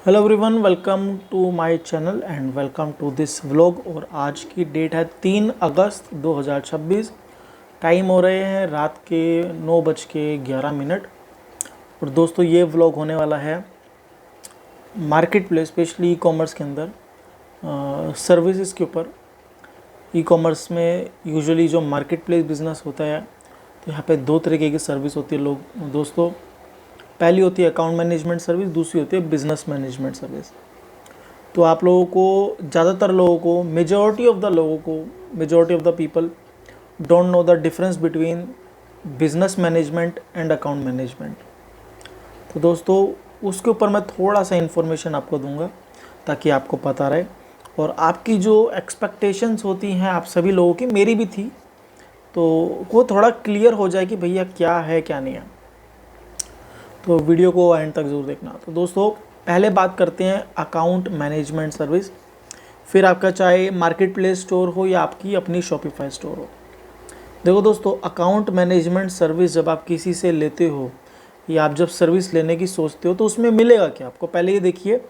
Hello everyone, welcome to my channel and welcome to this vlog. और आज की date है 3 अगस्त 2026। टाइम हो रहे हैं रात के 9:11। और दोस्तों, ये व्लॉग होने वाला है market place, specially e commerce के अंदर सर्विसेज के ऊपर। ई कॉमर्स में यूजुअली जो मार्केट प्लेस बिजनेस होता है, तो यहाँ पे दो तरीके की सर्विस होती है लोग दोस्तों। पहली होती है अकाउंट मैनेजमेंट सर्विस, दूसरी होती है बिजनेस मैनेजमेंट सर्विस। तो आप लोगों को, ज़्यादातर लोगों को, majority of the people don't know the difference between business management and account management. तो दोस्तों, उसके ऊपर मैं थोड़ा सा इन्फॉर्मेशन आपको दूंगा ताकि आपको पता रहे और आपकी जो एक्सपेक्टेशंस होती हैं आप सभी लोगों की, मेरी भी थी, तो वो थोड़ा क्लियर हो जाए कि भैया क्या है क्या नहीं है। तो वीडियो को एंड तक ज़रूर देखना। तो दोस्तों, पहले बात करते हैं अकाउंट मैनेजमेंट सर्विस। फिर आपका चाहे मार्केट प्लेस स्टोर हो या आपकी अपनी शॉपिफाई स्टोर हो। देखो दोस्तों, अकाउंट मैनेजमेंट सर्विस जब आप किसी से लेते हो या आप जब सर्विस लेने की सोचते हो तो उसमें मिलेगा क्या आपको, पहले ये देखिए।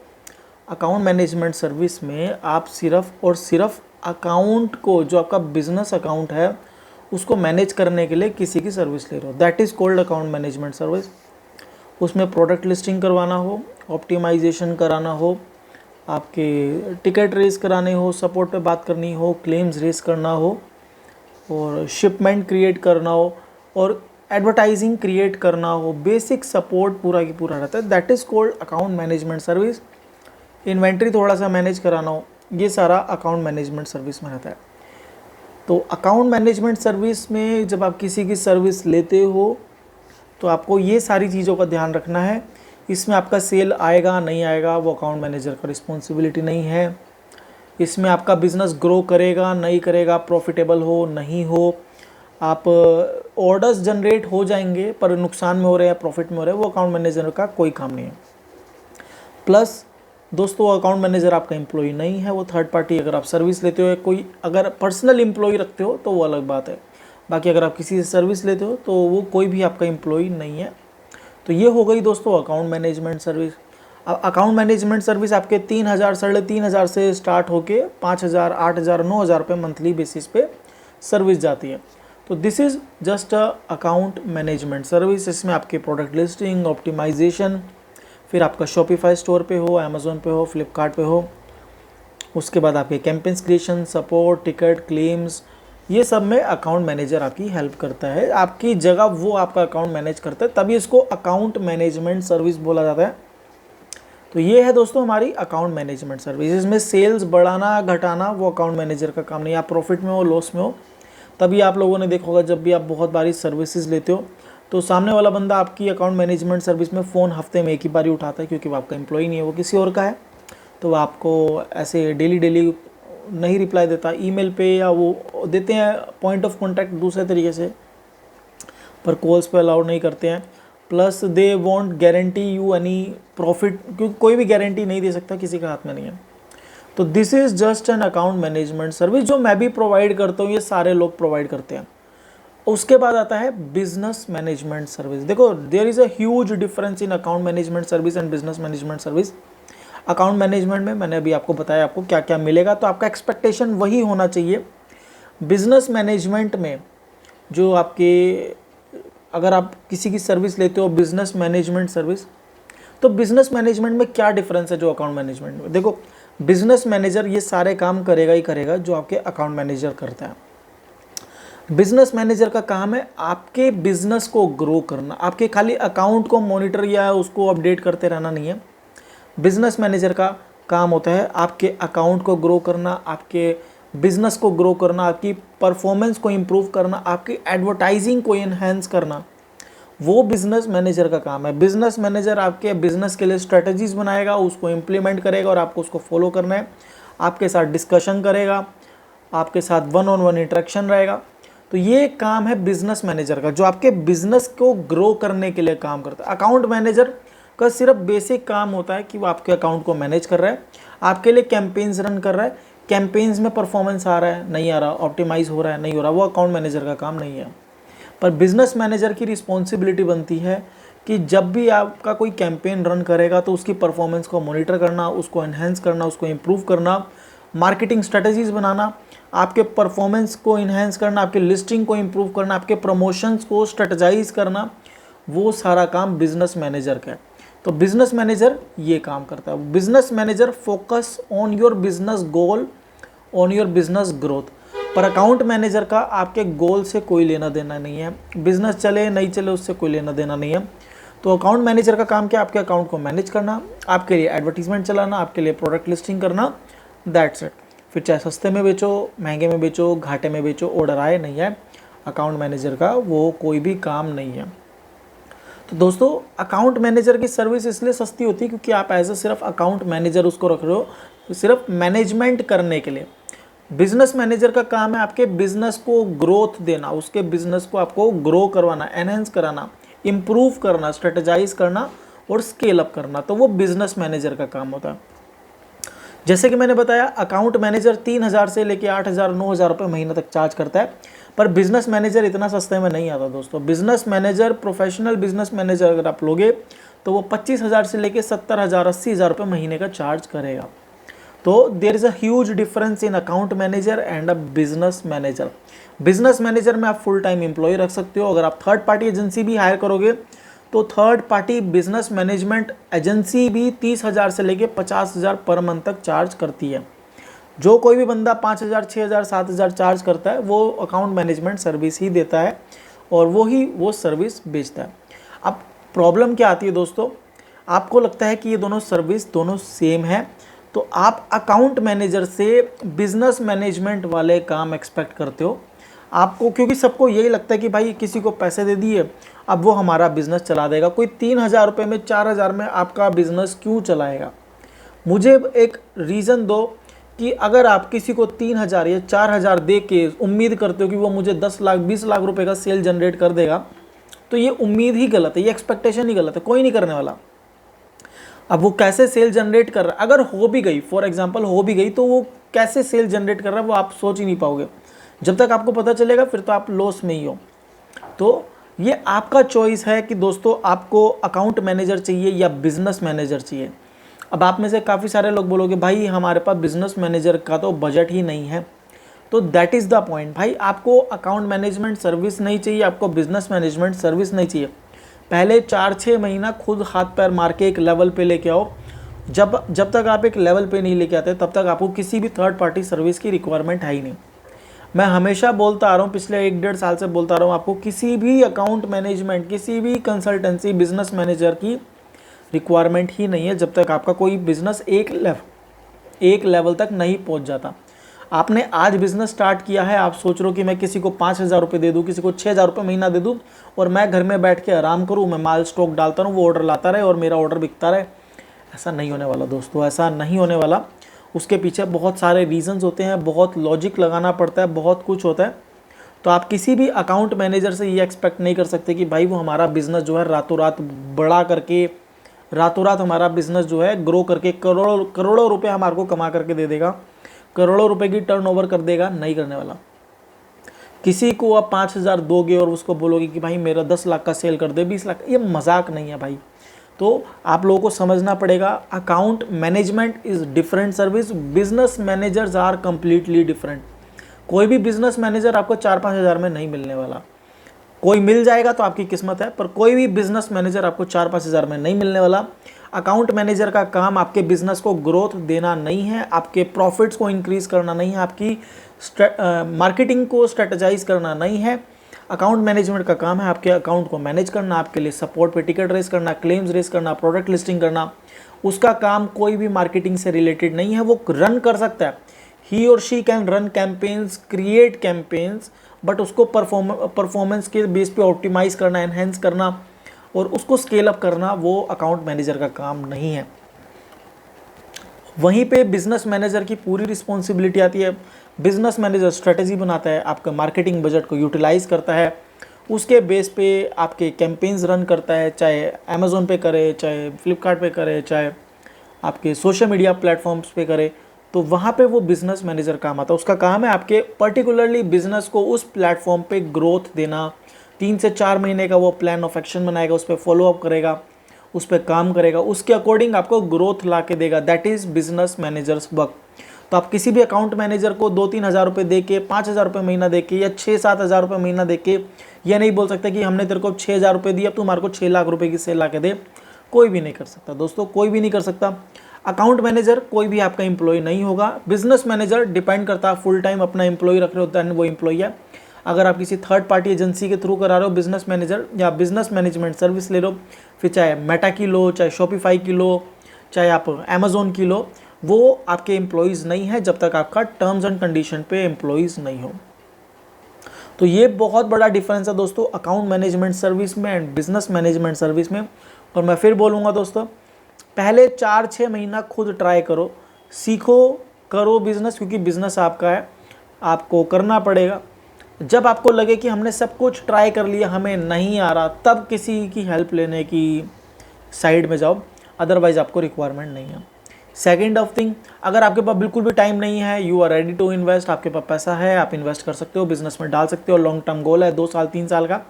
अकाउंट मैनेजमेंट सर्विस में आप सिर्फ और सिर्फ अकाउंट को, जो आपका बिजनेस अकाउंट है, उसको मैनेज करने के लिए किसी की सर्विस ले रहे हो। That is called account management service. उसमें प्रोडक्ट लिस्टिंग करवाना हो, ऑप्टिमाइजेशन कराना हो, आपके टिकट रेस कराने हो, सपोर्ट पे बात करनी हो, क्लेम्स रेस करना हो, और शिपमेंट क्रिएट करना हो, और एडवर्टाइजिंग क्रिएट करना हो, बेसिक सपोर्ट पूरा की पूरा रहता है। That is called account management service. Inventory थोड़ा सा मैनेज कराना हो, ये सारा अकाउंट मैनेजमेंट सर्विस में रहता है। तो अकाउंट मैनेजमेंट सर्विस में जब आप किसी की सर्विस लेते हो तो आपको ये सारी चीज़ों का ध्यान रखना है। इसमें आपका सेल आएगा नहीं आएगा वो अकाउंट मैनेजर का रिस्पॉन्सिबिलिटी नहीं है। इसमें आपका बिजनेस ग्रो करेगा नहीं करेगा, प्रॉफिटेबल हो नहीं हो, आप ऑर्डर्स जनरेट हो जाएंगे पर नुकसान में हो रहे हैं प्रॉफिट में हो रहे हैं, वो अकाउंट मैनेजर का कोई काम नहीं है। प्लस दोस्तों, अकाउंट मैनेजर आपका एम्प्लॉय नहीं है, वो थर्ड पार्टी। अगर आप सर्विस लेते हो, कोई अगर पर्सनल एम्प्लॉय रखते हो तो वो अलग बात है। बाकी अगर आप किसी से सर्विस लेते हो तो वो कोई भी आपका एम्प्लॉय नहीं है। तो ये हो गई दोस्तों अकाउंट मैनेजमेंट सर्विस। अब अकाउंट मैनेजमेंट सर्विस आपके 3,000 3,500 से स्टार्ट होके 5,000 8,000 9,000 रुपये मंथली बेसिस पे सर्विस जाती है। तो this is just a account management service. इसमें आपके प्रोडक्ट लिस्टिंग, ऑप्टिमाइजेशन, फिर आपका शॉपिफाई स्टोर पे हो, अमेज़ोन पे हो, फ्लिपकार्ट पे हो, उसके बाद आपके campaigns creation, support, ticket, claims, ये सब में अकाउंट मैनेजर आपकी हेल्प करता है। आपकी जगह वो आपका अकाउंट मैनेज करता है, तभी इसको अकाउंट मैनेजमेंट सर्विस बोला जाता है। तो ये है दोस्तों हमारी अकाउंट मैनेजमेंट सर्विस। इसमें सेल्स बढ़ाना घटाना वो अकाउंट मैनेजर का काम नहीं। आप प्रॉफिट में हो, लॉस में हो, तभी आप लोगों ने देखा होगा जब भी आप बहुत बारी सर्विसेज लेते हो तो सामने वाला बंदा आपकी अकाउंट मैनेजमेंट सर्विस में फ़ोन हफ्ते में एक ही बारी उठाता है, क्योंकि वो आपका एम्प्लॉय नहीं है, वो किसी और का है। तो वो आपको ऐसे डेली डेली नहीं रिप्लाई देता ईमेल पे, या वो देते हैं पॉइंट ऑफ कांटेक्ट दूसरे तरीके से, पर कॉल्स पे अलाउड नहीं करते हैं। Plus they want guarantee you any profit, क्योंकि कोई भी गारंटी नहीं दे सकता, किसी का हाथ में नहीं है। तो this is just an account management service, जो मैं भी प्रोवाइड करता हूँ, ये सारे लोग प्रोवाइड करते हैं। उसके बाद आता है बिजनेस मैनेजमेंट सर्विस। देखो, there is a huge difference in account management service and business management service. Account management में मैंने अभी आपको बताया आपको क्या क्या मिलेगा, तो आपका एक्सपेक्टेशन वही होना चाहिए। बिजनेस मैनेजमेंट में जो आपके, अगर आप किसी की सर्विस लेते हो बिजनेस मैनेजमेंट सर्विस, तो बिजनेस मैनेजमेंट में क्या डिफरेंस है जो अकाउंट मैनेजमेंट में। देखो, बिजनेस मैनेजर ये सारे काम करेगा ही करेगा जो आपके अकाउंट मैनेजर करता है। बिजनेस मैनेजर का काम है आपके बिजनेस को ग्रो करना, आपके खाली अकाउंट को मॉनिटर या उसको अपडेट करते रहना नहीं है। बिजनेस मैनेजर का काम होता है आपके अकाउंट को ग्रो करना, आपके बिजनेस को ग्रो करना, आपकी परफॉर्मेंस को इम्प्रूव करना, आपकी एडवर्टाइजिंग को इन्हेंस करना, वो बिजनेस मैनेजर का काम है। बिजनेस मैनेजर आपके बिजनेस के लिए स्ट्रेटजीज बनाएगा, उसको इम्प्लीमेंट करेगा और आपको उसको फॉलो करना है। आपके साथ डिस्कशन करेगा, आपके साथ वन ऑन वन इंटरेक्शन रहेगा। तो ये काम है बिजनेस मैनेजर का, जो आपके बिजनेस को ग्रो करने के लिए काम करता है। अकाउंट मैनेजर का सिर्फ बेसिक काम होता है कि वो आपके अकाउंट को मैनेज कर रहा है, आपके लिए कैंपेन्स रन कर रहा है, कैंपेन्स में परफॉर्मेंस आ रहा है नहीं आ रहा, ऑप्टिमाइज हो रहा है नहीं हो रहा, वो अकाउंट मैनेजर का काम नहीं है। पर बिजनेस मैनेजर की रिस्पॉन्सिबिलिटी बनती है कि जब भी आपका कोई कैंपेन रन करेगा तो उसकी परफॉर्मेंस को मॉनिटर करना, उसको एनहेंस करना, उसको इम्प्रूव करना, मार्केटिंग स्ट्रेटजीज बनाना, आपके परफॉर्मेंस को इन्हेंस करना, आपके लिस्टिंग को इम्प्रूव करना, आपके प्रमोशंस को स्ट्रेटजाइज करना, वो सारा काम बिजनेस मैनेजर का है। तो बिजनेस मैनेजर ये काम करता है। Business manager focus on your business goal, on your business growth. पर अकाउंट मैनेजर का आपके गोल से कोई लेना देना नहीं है, बिजनेस चले नहीं चले उससे कोई लेना देना नहीं है। तो अकाउंट मैनेजर का काम क्या, आपके अकाउंट को मैनेज करना, आपके लिए एडवर्टीजमेंट चलाना, आपके लिए प्रोडक्ट लिस्टिंग करना, दैट्स इट। फिर चाहे सस्ते में बेचो, महंगे में बेचो, घाटे में बेचो, ऑर्डर आए नहीं है, अकाउंट मैनेजर का वो कोई भी काम नहीं है। तो दोस्तों अकाउंट मैनेजर की सर्विस इसलिए सस्ती होती है क्योंकि आप एज ए सिर्फ अकाउंट मैनेजर उसको रख रहे हो सिर्फ मैनेजमेंट करने के लिए। बिजनेस मैनेजर का काम है आपके बिजनेस को ग्रोथ देना, उसके बिजनेस को आपको ग्रो करवाना, एनहेंस कराना, इम्प्रूव करना, स्ट्रेटेजाइज करना और स्केल अप करना। तो वो बिजनेस मैनेजर का काम होता है। जैसे कि मैंने बताया अकाउंट मैनेजर 3,000 से लेके 8,000 9,000 रुपये महीने तक चार्ज करता है, पर बिजनेस मैनेजर इतना सस्ते में नहीं आता दोस्तों। Business manager, professional business manager अगर आप लोगे तो वो 25,000 से लेके 70,000 80,000 रुपये महीने का चार्ज करेगा। तो there is a huge difference in account manager and a business manager. Business manager में आप फुल टाइम एम्प्लॉय रख सकते हो। अगर आप थर्ड पार्टी एजेंसी भी हायर करोगे तो third party business management agency भी 30,000 से लेके 50,000 पर मंथ तक चार्ज करती है। जो कोई भी बंदा 5,000 6,000 7,000 चार्ज करता है वो अकाउंट मैनेजमेंट सर्विस ही देता है और वो सर्विस बेचता है। अब प्रॉब्लम क्या आती है दोस्तों, आपको लगता है कि ये दोनों सर्विस दोनों सेम है, तो आप अकाउंट मैनेजर से बिजनेस मैनेजमेंट वाले काम एक्सपेक्ट करते हो। आपको क्योंकि सबको यही लगता है कि भाई किसी को पैसे दे दिए अब वो हमारा बिजनेस चला देगा। कोई 3,000 रुपये में 4,000 में आपका बिजनेस क्यों चलाएगा। मुझे एक रीज़न दो कि अगर आप किसी को 3,000 या 4,000 दे के उम्मीद करते हो कि वो मुझे 10 लाख 20 लाख रुपए का सेल जनरेट कर देगा, तो ये उम्मीद ही गलत है, ये एक्सपेक्टेशन ही गलत है, कोई नहीं करने वाला। अब वो कैसे सेल जनरेट कर रहा है, अगर हो भी गई, फॉर एग्जांपल हो भी गई, तो वो कैसे सेल जनरेट कर रहा है वो आप सोच ही नहीं पाओगे। जब तक आपको पता चलेगा फिर तो आप लॉस में ही हो। तो ये आपका चॉइस है कि दोस्तों आपको अकाउंट मैनेजर चाहिए या बिजनेस मैनेजर चाहिए। अब आप में से काफ़ी सारे लोग बोलोगे भाई हमारे पास बिजनेस मैनेजर का तो बजट ही नहीं है। तो दैट इज़ द पॉइंट भाई, आपको अकाउंट मैनेजमेंट सर्विस नहीं चाहिए, आपको बिजनेस मैनेजमेंट सर्विस नहीं चाहिए। पहले 4-6 महीना खुद हाथ पैर मार के एक लेवल पे लेके आओ। जब तक आप एक लेवल पे नहीं लेके आते तब तक आपको किसी भी थर्ड पार्टी सर्विस की रिक्वायरमेंट है ही नहीं। मैं हमेशा बोलता आ रहा हूँ, पिछले 1-1.5 साल से बोलता आ रहा हूँ, आपको किसी भी अकाउंट मैनेजमेंट, किसी भी कंसल्टेंसी, बिजनेस मैनेजर की रिक्वायरमेंट ही नहीं है जब तक आपका कोई बिजनेस एक लेवल तक नहीं पहुँच जाता। आपने आज बिजनेस स्टार्ट किया है, आप सोच रहे हो कि मैं किसी को 5,000 रुपये दे दूँ, किसी को 6,000 रुपये महीना दे दूँ और मैं घर में बैठ के आराम करूँ, मैं माल स्टॉक डालता रहूँ, वो ऑर्डर लाता रहे और मेरा ऑर्डर बिकता रहे। ऐसा नहीं होने वाला दोस्तों, ऐसा नहीं होने वाला। उसके पीछे बहुत सारे रीजंस होते हैं, बहुत लॉजिक लगाना पड़ता है, बहुत कुछ होता है। तो आप किसी भी अकाउंट मैनेजर से ये एक्सपेक्ट नहीं कर सकते कि भाई वो हमारा बिज़नेस जो है रातों रात बड़ा करके, रातों रात हमारा बिज़नेस जो है ग्रो करके करोड़ों रुपए हमारे को कमा करके दे देगा, करोड़ों रुपए की टर्नओवर कर देगा। नहीं करने वाला। किसी को आप 5,000 दोगे और उसको बोलोगे कि भाई मेरा 10 लाख का सेल कर दे, 20 लाख, ये मजाक नहीं है भाई। तो आप लोगों को समझना पड़ेगा, account management is different service, business managers are completely different. कोई भी बिजनेस मैनेजर आपको 4-5 हज़ार में नहीं मिलने वाला। कोई मिल जाएगा तो आपकी किस्मत है, पर कोई भी बिजनेस मैनेजर आपको 4-5 हज़ार में नहीं मिलने वाला। अकाउंट मैनेजर का काम आपके बिजनेस को ग्रोथ देना नहीं है, आपके प्रॉफिट्स को इंक्रीज करना नहीं है, आपकी मार्केटिंग को स्ट्रेटजाइज करना नहीं है। अकाउंट मैनेजमेंट का काम है आपके अकाउंट को मैनेज करना, आपके लिए सपोर्ट पे टिकट रेस करना, क्लेम्स रेस करना, प्रोडक्ट लिस्टिंग करना। उसका काम कोई भी मार्केटिंग से रिलेटेड नहीं है। वो रन कर सकता है, ही और she can run campaigns, create campaigns, but उसको परफॉर्मेंस के बेस पे ऑप्टिमाइज करना, एनहेंस करना और उसको स्केल अप करना वो अकाउंट मैनेजर का काम नहीं है। वहीं पे बिजनेस मैनेजर की पूरी रिस्पॉन्सिबिलिटी आती है। बिजनेस मैनेजर स्ट्रेटजी बनाता है, आपका मार्केटिंग बजट को यूटिलाइज करता है, उसके बेस पे आपके कैंपेन्स रन करता है, चाहे अमेज़ोन पे करे, चाहे फ्लिपकार्ट पे करे, चाहे आपके सोशल मीडिया प्लेटफॉर्म्स पे करे। तो वहाँ पे वो बिजनेस मैनेजर काम आता है। उसका काम है आपके पर्टिकुलरली बिजनेस को उस प्लेटफॉर्म पे ग्रोथ देना, 3 से 4 महीने का वो प्लान ऑफ एक्शन बनाएगा, उस पर फॉलोअप करेगा, उस पर काम करेगा, उसके अकॉर्डिंग आपको ग्रोथ ला के देगा। That is business managers work. तो आप किसी भी अकाउंट मैनेजर को 2-3 हज़ार रुपये दे के, 5,000 रुपये महीना दे के, या 6-7 हज़ार रुपये महीना दे के ये नहीं बोल सकते कि हमने तेरे को 6,000 रुपये दिए, अब तू हमारे को 6 लाख रुपये की सेल ला के दे। कोई भी नहीं कर सकता दोस्तों, कोई भी नहीं कर सकता। अकाउंट मैनेजर कोई भी आपका एम्प्लॉय नहीं होगा। बिजनेस मैनेजर डिपेंड करता है, फुल टाइम अपना एम्प्लॉय रख रहे होता है वो एम्प्लॉय है। अगर आप किसी थर्ड पार्टी एजेंसी के थ्रू करा रहे हो बिजनेस मैनेजर या बिजनेस मैनेजमेंट सर्विस ले लो, फिर चाहे मेटा की लो, चाहे शॉपिफाई की लो, चाहे आप अमेजोन की लो, वो आपके एम्प्लॉयज़ नहीं है जब तक आपका टर्म्स एंड कंडीशन पे एम्प्लॉयज़ नहीं हो। तो ये बहुत बड़ा डिफरेंस है दोस्तों अकाउंट मैनेजमेंट सर्विस में एंड बिजनेस मैनेजमेंट सर्विस में। और मैं फिर बोलूँगा दोस्तों, पहले 4-6 महीना खुद ट्राई करो, सीखो, करो बिजनेस, क्योंकि बिजनेस आपका है, आपको करना पड़ेगा। जब आपको लगे कि हमने सब कुछ ट्राई कर लिया, हमें नहीं आ रहा, तब किसी की हेल्प लेने की साइड में जाओ, अदरवाइज़ आपको रिक्वायरमेंट नहीं है। सेकेंड ऑफ थिंग, अगर आपके पास बिल्कुल भी टाइम नहीं है, you are ready to invest, आपके पास पैसा है, आप इन्वेस्ट कर सकते हो, बिजनेस में डाल सकते हो, लॉन्ग टर्म गोल है 2 साल 3 साल का,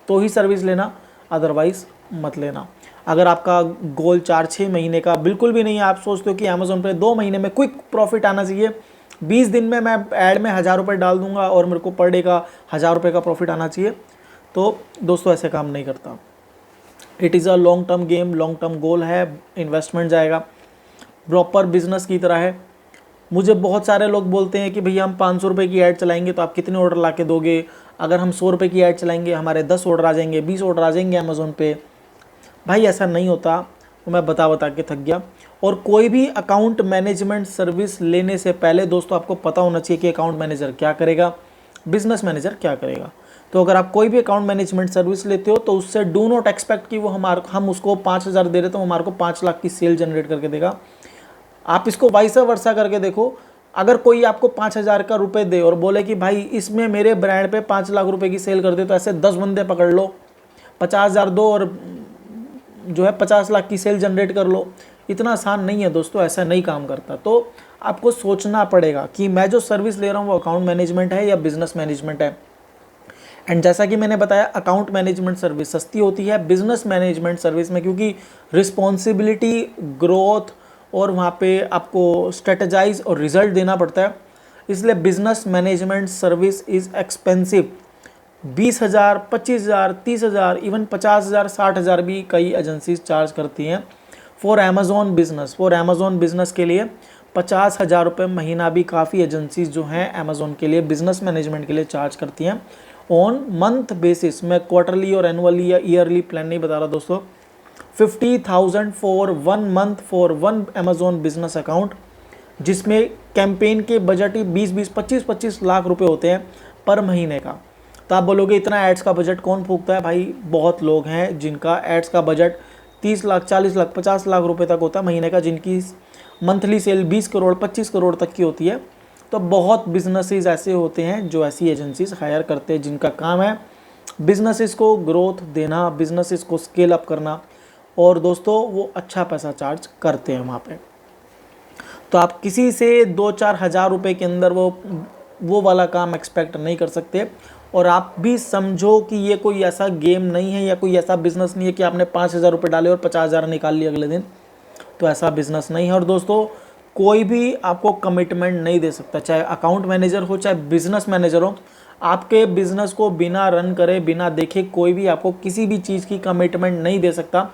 तो ही सर्विस लेना, अदरवाइज़ मत लेना। अगर आपका गोल 4-6 महीने का बिल्कुल भी नहीं है, आप सोचते हो कि अमेज़ॉन पे 2 महीने में क्विक प्रॉफिट आना चाहिए, 20 दिन में मैं ऐड में 1,000 रुपये डाल दूंगा और मेरे को पर डे का 1,000 रुपये का प्रॉफिट आना चाहिए, तो दोस्तों ऐसे काम नहीं करता। It is a long term game, long term goal है, इन्वेस्टमेंट जाएगा, प्रॉपर बिजनेस की तरह है। मुझे बहुत सारे लोग बोलते हैं कि भैया हम 500 रुपये की ऐड चलाएंगे तो आप कितने ऑर्डर ला के दोगे, अगर हम 100 रुपये की ऐड चलाएंगे हमारे 10 ऑर्डर आ जाएंगे, 20 ऑर्डर आ जाएंगे अमेज़ोन पे। भाई ऐसा नहीं होता, तो मैं बता के थक गया। और कोई भी अकाउंट मैनेजमेंट सर्विस लेने से पहले दोस्तों आपको पता होना चाहिए कि अकाउंट मैनेजर क्या करेगा, बिजनेस मैनेजर क्या करेगा। तो अगर आप कोई भी अकाउंट मैनेजमेंट सर्विस लेते हो तो उससे डू नॉट एक्सपेक्ट कि वो हम उसको 5,000 दे रहे तो हमारे को 5 लाख की सेल जनरेट करके देगा। आप इसको वाइसा वर्सा करके देखो, अगर कोई आपको 5,000 का रुपये दे और बोले कि भाई इसमें मेरे ब्रांड पे 5 लाख रुपए की सेल कर दे, तो ऐसे 10 बंदे पकड़ लो, 50,000 दो और जो है 50 लाख की सेल जनरेट कर लो। इतना आसान नहीं है दोस्तों, ऐसा नहीं काम करता। तो आपको सोचना पड़ेगा कि मैं जो सर्विस ले रहा हूँ वो अकाउंट मैनेजमेंट है या बिजनेस मैनेजमेंट है। एंड जैसा कि मैंने बताया अकाउंट मैनेजमेंट सर्विस सस्ती होती है बिजनेस मैनेजमेंट सर्विस में, क्योंकि रिस्पॉन्सिबिलिटी, ग्रोथ और वहाँ पे आपको स्ट्रेटजाइज और रिजल्ट देना पड़ता है, इसलिए business management service is expensive. 20,000, 25,000, 30,000, even 50,000, 60,000 भी कई एजेंसीज चार्ज करती हैं for Amazon business. For Amazon business के लिए 50,000 रुपये महीना भी काफ़ी एजेंसीज जो हैं अमेज़ॉन के लिए बिजनेस मैनेजमेंट के लिए चार्ज करती हैं ऑन मंथ बेसिस। मैं क्वार्टरली और एनुअली या ईयरली प्लान नहीं बता रहा दोस्तों। 50,000 for 1 month for 1 Amazon business account, जिसमें कैंपेन के बजट ही 20-20, 25-25 लाख रुपए होते हैं पर महीने का। तो आप बोलोगे इतना एड्स का बजट कौन फूकता है? भाई बहुत लोग हैं जिनका एड्स का बजट 30 लाख, 40 लाख, 50 लाख रुपए तक होता है महीने का, जिनकी मंथली सेल 20 करोड़, 25 करोड़ तक की होती है। तो बहुत बिजनेसेस ऐसे होते हैं जो ऐसी एजेंसीज हायर करते हैं जिनका काम है बिजनेसेस को ग्रोथ देना, बिजनेसेस को स्केल अप करना, और दोस्तों वो अच्छा पैसा चार्ज करते हैं वहाँ पे। तो आप किसी से 2-4 हज़ार रुपये के अंदर वो वाला काम एक्सपेक्ट नहीं कर सकते। और आप भी समझो कि ये कोई ऐसा गेम नहीं है या कोई ऐसा बिजनेस नहीं है कि आपने 5,000 रुपये डाले और 50,000 निकाल लिए अगले दिन। तो ऐसा बिजनेस नहीं है। और दोस्तों कोई भी आपको कमिटमेंट नहीं दे सकता, चाहे अकाउंट मैनेजर हो चाहे बिजनेस मैनेजर हो। आपके बिजनेस को बिना रन करे, बिना देखे कोई भी आपको किसी भी चीज़ की कमिटमेंट नहीं दे सकता।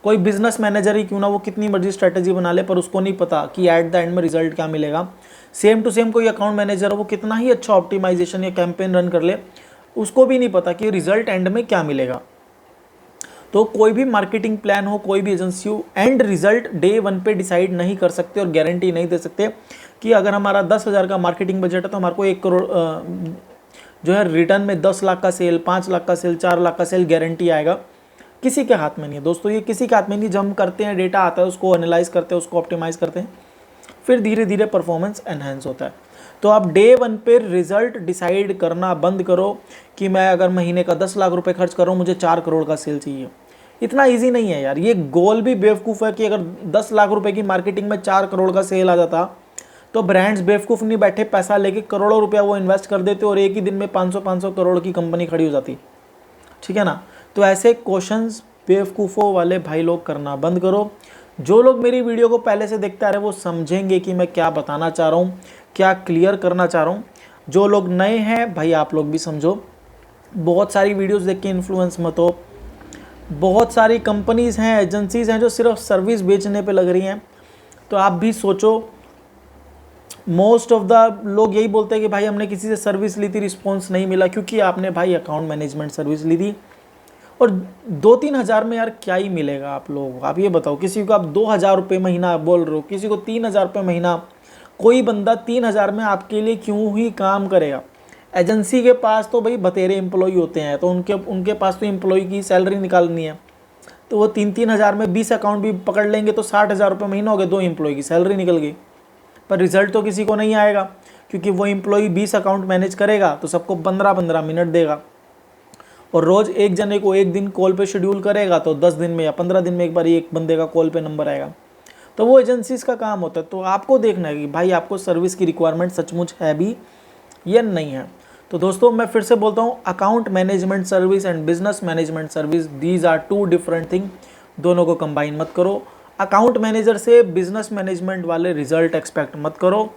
कोई बिजनेस मैनेजर ही क्यों ना, वो कितनी मर्जी स्ट्रेटजी बना ले, पर उसको नहीं पता कि एट द एंड में रिजल्ट क्या मिलेगा। सेम टू सेम कोई अकाउंट मैनेजर हो, वो कितना ही अच्छा ऑप्टिमाइजेशन या कैंपेन रन कर ले, उसको भी नहीं पता कि रिजल्ट एंड में क्या मिलेगा। तो कोई भी मार्केटिंग प्लान हो, कोई भी एजेंसी हो, एंड रिजल्ट डे 1 पे डिसाइड नहीं कर सकते और गारंटी नहीं दे सकते कि अगर हमारा 10,000 का मार्केटिंग बजट है तो हमारे को 1 करोड़ जो है रिटर्न में 10 लाख का सेल, 5 लाख का सेल, 4 लाख का सेल गारंटी आएगा। किसी के हाथ में नहीं है दोस्तों, ये किसी के हाथ में नहीं। जब हम करते हैं, डेटा आता है, उसको एनालाइज करते हैं, उसको ऑप्टिमाइज करते हैं, फिर धीरे धीरे परफॉर्मेंस एनहेंस होता है। तो आप डे 1 पे रिजल्ट डिसाइड करना बंद करो कि मैं अगर महीने का 10 लाख रुपए खर्च कर रहा हूँ, मुझे 4 करोड़ का सेल चाहिए। इतना इजी नहीं है यार। ये गोल भी बेवकूफ़ है कि अगर 10 लाख रुपए की मार्केटिंग में 4 करोड़ का सेल आ जाता तो ब्रांड्स बेवकूफ़ नहीं बैठे पैसा लेके करोड़ों रुपया वो इन्वेस्ट कर देते और एक ही दिन में 500 करोड़ की कंपनी खड़ी हो जाती। ठीक है ना। तो ऐसे क्वेश्चंस बेवकूफ़ों वाले भाई लोग करना बंद करो। जो लोग मेरी वीडियो को पहले से देखते आ रहे हैं वो समझेंगे कि मैं क्या बताना चाह रहा हूँ, क्या क्लियर करना चाह रहा हूँ। जो लोग नए हैं भाई आप लोग भी समझो, बहुत सारी वीडियोस देख के इन्फ्लुएंस मत हो। बहुत सारी कंपनीज़ हैं, एजेंसीज़ हैं जो सिर्फ सर्विस बेचने पे लग रही हैं। तो आप भी सोचो, मोस्ट ऑफ द लोग यही बोलते हैं कि भाई हमने किसी से सर्विस ली थी, रिस्पॉन्स नहीं मिला, क्योंकि आपने भाई अकाउंट मैनेजमेंट सर्विस ली थी। और 2-3 हज़ार में यार क्या ही मिलेगा आप लोगों को। आप ये बताओ, किसी को आप 2,000 रुपये महीना बोल रहे हो, किसी को 3,000 रुपये महीना। कोई बंदा 3,000 में आपके लिए क्यों ही काम करेगा। एजेंसी के पास तो भाई बतेरे एम्प्लॉय होते हैं, तो उनके पास तो एम्प्लॉय की सैलरी निकालनी है। तो वो 3-3 हज़ार में 20 अकाउंट भी पकड़ लेंगे तो 60,000 रुपये महीना हो गए, 2 एम्प्लॉय की सैलरी निकल गई। पर रिजल्ट तो किसी को नहीं आएगा, क्योंकि वो एम्प्लॉय 20 अकाउंट मैनेज करेगा तो सबको 15-15 मिनट देगा, और रोज़ एक जने को एक दिन कॉल पे शेड्यूल करेगा तो 10 दिन में या 15 दिन में एक बार एक बंदे का कॉल पे नंबर आएगा। तो वो एजेंसीज का काम होता है। तो आपको देखना है कि भाई आपको सर्विस की रिक्वायरमेंट सचमुच है भी या नहीं है। तो दोस्तों मैं फिर से बोलता हूँ, account management service and business management service, these are 2 different thing. दोनों को कंबाइन मत करो। अकाउंट मैनेजर से बिजनेस मैनेजमेंट वाले रिजल्ट एक्सपेक्ट मत करो।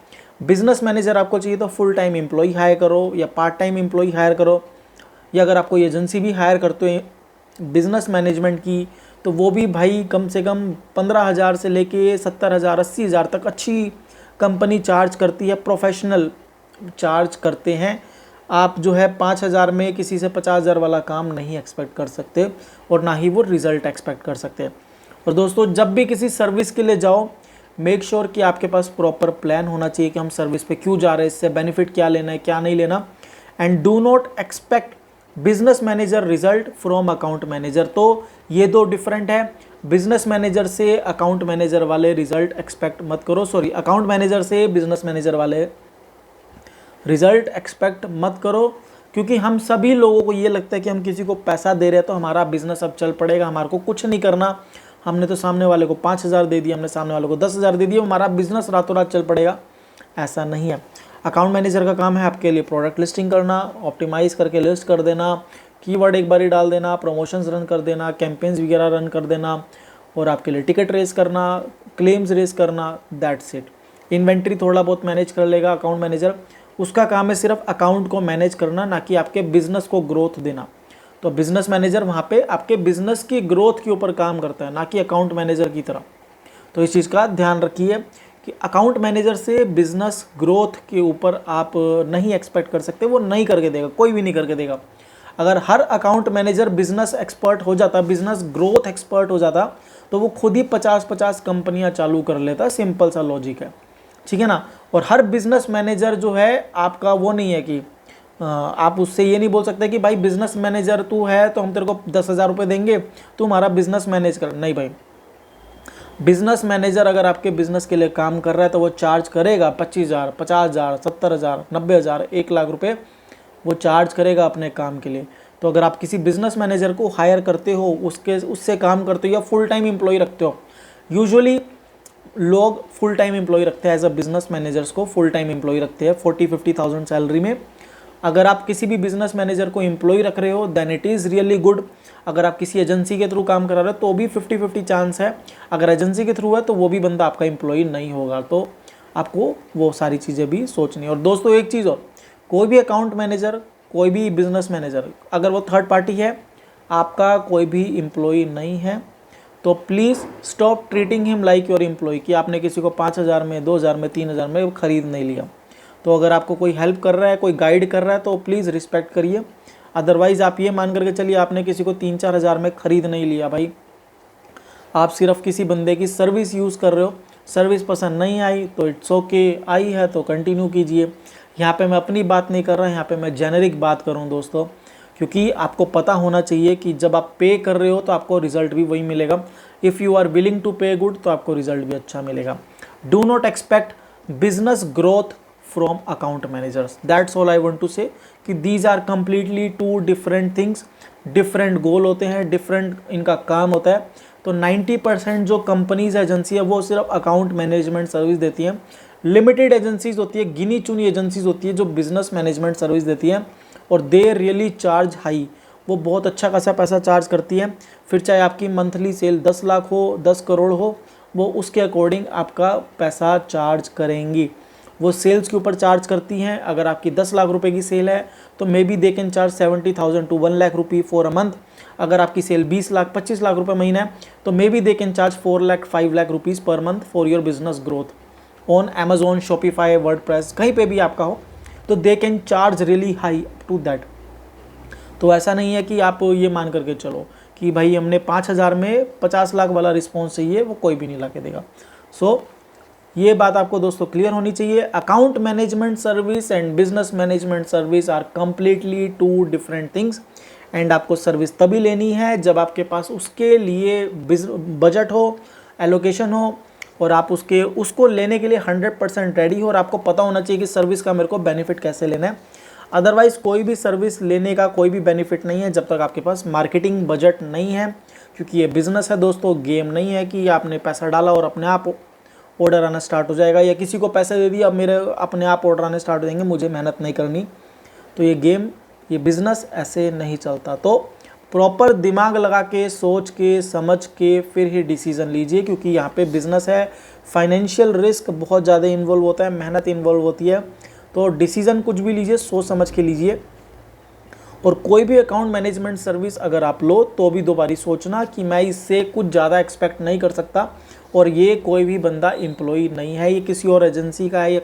बिजनेस मैनेजर आपको चाहिए तो फुल टाइम एम्प्लॉय हायर करो या पार्ट टाइम एम्प्लॉय हायर करो, या अगर आपको एजेंसी भी हायर करते हैं बिजनेस मैनेजमेंट की, तो वो भी भाई कम से कम 15,000 से लेके 70,000 80,000 तक अच्छी कंपनी चार्ज करती है, प्रोफेशनल चार्ज करते हैं। आप जो है 5,000 में किसी से 50,000 वाला काम नहीं एक्सपेक्ट कर सकते, और ना ही वो रिज़ल्ट एक्सपेक्ट कर सकते। और दोस्तों जब भी किसी सर्विस के लिए जाओ, मेक श्योर कि आपके पास प्रॉपर प्लान होना चाहिए कि हम सर्विस पे क्यों जा रहे हैं, इससे बेनिफिट क्या लेना है क्या नहीं लेना। And do not expect business manager result from account manager. तो ये 2 डिफरेंट है। बिजनेस मैनेजर से अकाउंट मैनेजर वाले रिजल्ट एक्सपेक्ट मत करो, सॉरी, अकाउंट मैनेजर से बिजनेस मैनेजर वाले रिजल्ट एक्सपेक्ट मत करो। क्योंकि हम सभी लोगों को ये लगता है कि हम किसी को पैसा दे रहे हैं तो हमारा बिजनेस अब चल पड़ेगा, हमारे को कुछ नहीं करना, हमने तो सामने वाले को 5,000 दे दिया, हमने सामने वाले को 10,000 दे दिया, हमारा बिजनेस रातों रात चल पड़ेगा। ऐसा नहीं है। अकाउंट मैनेजर का काम है आपके लिए प्रोडक्ट लिस्टिंग करना, ऑप्टिमाइज़ करके लिस्ट कर देना, कीवर्ड एक बार ही डाल देना, प्रमोशंस रन कर देना, कैंपेन्स वगैरह रन कर देना, और आपके लिए टिकट रेस करना, क्लेम्स रेस करना, दैट्स इट। इन्वेंट्री थोड़ा बहुत मैनेज कर लेगा अकाउंट मैनेजर, उसका काम है सिर्फ अकाउंट को मैनेज करना, ना कि आपके बिजनेस को ग्रोथ देना। तो बिजनेस मैनेजर वहाँ पे आपके बिजनेस की ग्रोथ के ऊपर काम करता है, ना कि अकाउंट मैनेजर की तरह। तो इस चीज़ का ध्यान रखिए कि अकाउंट मैनेजर से बिजनेस ग्रोथ के ऊपर आप नहीं एक्सपेक्ट कर सकते, वो नहीं करके देगा, कोई भी नहीं करके देगा। अगर हर अकाउंट मैनेजर बिजनेस एक्सपर्ट हो जाता, बिजनेस ग्रोथ एक्सपर्ट हो जाता, तो वो खुद ही 50-50 कंपनियां चालू कर लेता। सिंपल सा लॉजिक है, ठीक है ना। और हर बिजनेस मैनेजर जो है आपका वो नहीं है कि आप उससे ये नहीं बोल सकते कि भाई बिजनेस मैनेजर तू है तो हम तेरे को 10,000 रुपये देंगे, तू हमारा बिजनेस मैनेज कर। नहीं भाई, बिजनेस मैनेजर अगर आपके बिजनेस के लिए काम कर रहा है तो वो चार्ज करेगा 25,000, 50,000, 70,000, 90,000, 1,00,000 रुपये वो चार्ज करेगा अपने काम के लिए। तो अगर आप किसी बिजनेस मैनेजर को हायर करते हो, उससे काम करते हो, या फुल टाइम एम्प्लॉय रखते हो, यूजुअली लोग फुल टाइम एम्प्लॉय रखते हैं, एज अ बिजनेस मैनेजर्स को फुल टाइम एम्प्लॉय रखते हैं 40-50,000 सैलरी में। अगर आप किसी भी बिजनेस मैनेजर को एम्प्लॉय रख रहे हो then it is really good. अगर आप किसी एजेंसी के थ्रू काम करा रहे हो तो भी 50-50 चांस है। अगर एजेंसी के थ्रू है तो वो भी बंदा आपका एम्प्लॉय नहीं होगा। तो आपको वो सारी चीज़ें भी सोचनी है। और दोस्तों एक चीज़ और, कोई भी अकाउंट मैनेजर, कोई भी बिजनेस मैनेजर, अगर वो थर्ड पार्टी है, आपका कोई भी एम्प्लॉय नहीं है, तो please stop treating him like your employ, कि आपने किसी को 5,000 में, 2,000 में, 3,000 में खरीद नहीं लिया। तो अगर आपको कोई हेल्प कर रहा है, कोई गाइड कर रहा है, तो प्लीज़ रिस्पेक्ट करिए। अदरवाइज़ आप ये मान करके चलिए आपने किसी को 3-4 हज़ार में ख़रीद नहीं लिया भाई, आप सिर्फ किसी बंदे की सर्विस यूज़ कर रहे हो, सर्विस पसंद नहीं आई तो इट्स ओके, आई है तो कंटिन्यू कीजिए। यहाँ पे मैं अपनी बात नहीं कर रहा, यहाँ पे मैं जेनरिक बात कर रहा हूँ दोस्तों, क्योंकि आपको पता होना चाहिए कि जब आप पे कर रहे हो तो आपको रिजल्ट भी वही मिलेगा। If you are willing to pay good तो आपको रिजल्ट भी अच्छा मिलेगा। Do not expect business growth from account managers, that's all I want to say, कि these are completely 2 different things, different goal होते हैं, डिफरेंट इनका काम होता है। तो 90% जो कंपनीज एजेंसी है वो सिर्फ अकाउंट मैनेजमेंट सर्विस देती हैं। लिमिटेड एजेंसीज होती है, गिनी चुनी एजेंसीज होती है जो बिजनेस मैनेजमेंट सर्विस देती हैं, और दे रियली चार्ज हाई। वो बहुत अच्छा खासा पैसा चार्ज करती है। फिर चाहे आपकी मंथली सेल 10 लाख हो, 10 करोड़ हो, वो उसके अकॉर्डिंग आपका पैसा चार्ज करेंगी। वो सेल्स के ऊपर चार्ज करती हैं। अगर आपकी 10 लाख रुपए की सेल है तो maybe they can charge 70,000 to 1 lakh rupee for a month. अगर आपकी सेल 20 लाख 25 लाख रुपए महीना है तो maybe they can charge 4 lakh 5 lakh rupees per month for your business growth on Amazon, Shopify, WordPress, कहीं पे भी आपका हो तो they can charge really high to that. तो ऐसा नहीं है कि आप ये मान करके चलो कि भाई हमने 5,000 में 50 लाख वाला रिस्पॉन्स चाहिए, वो कोई भी नहीं ला के देगा। सो ये बात आपको दोस्तों क्लियर होनी चाहिए। Account management service and business management service are completely two different things. And आपको सर्विस तभी लेनी है जब आपके पास उसके लिए बजट हो, एलोकेशन हो, और आप उसको लेने के लिए 100% रेडी हो, और आपको पता होना चाहिए कि सर्विस का मेरे को बेनिफिट कैसे लेना है। अदरवाइज कोई भी सर्विस लेने का कोई भी बेनिफिट नहीं है जब तक आपके पास मार्केटिंग बजट नहीं है, क्योंकि ये बिजनेस है दोस्तों, गेम नहीं है कि आपने पैसा डाला और अपने आप ऑर्डर आना स्टार्ट हो जाएगा, या किसी को पैसे दे दिया अब मेरे अपने आप ऑर्डर आने स्टार्ट हो जाएंगे, मुझे मेहनत नहीं करनी। तो ये गेम, ये बिज़नेस ऐसे नहीं चलता। तो प्रॉपर दिमाग लगा के, सोच के, समझ के फिर ही डिसीज़न लीजिए, क्योंकि यहाँ पे बिज़नेस है, फाइनेंशियल रिस्क बहुत ज़्यादा इन्वॉल्व होता है, मेहनत इन्वॉल्व होती है। तो डिसीज़न कुछ भी लीजिए सोच समझ के लीजिए। और कोई भी अकाउंट मैनेजमेंट सर्विस अगर आप लो तो भी दोबारा सोचना कि मैं इससे कुछ ज़्यादा एक्सपेक्ट नहीं कर सकता, और ये कोई भी बंदा एम्प्लॉई नहीं है, ये किसी और एजेंसी का है, या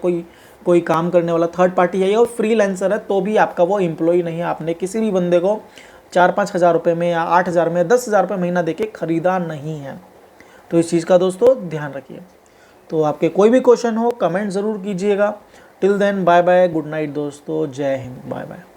कोई काम करने वाला थर्ड पार्टी है, या फ्रीलांसर है, तो भी आपका वो एम्प्लॉई नहीं है। आपने किसी भी बंदे को 4-5 हज़ार रुपये में या 8,000 में 10,000 रुपये महीना देके ख़रीदा नहीं है। तो इस चीज़ का दोस्तों ध्यान रखिए। तो आपके कोई भी क्वेश्चन हो कमेंट ज़रूर कीजिएगा। Till then bye bye, good night दोस्तों, जय हिंद, बाय बाय।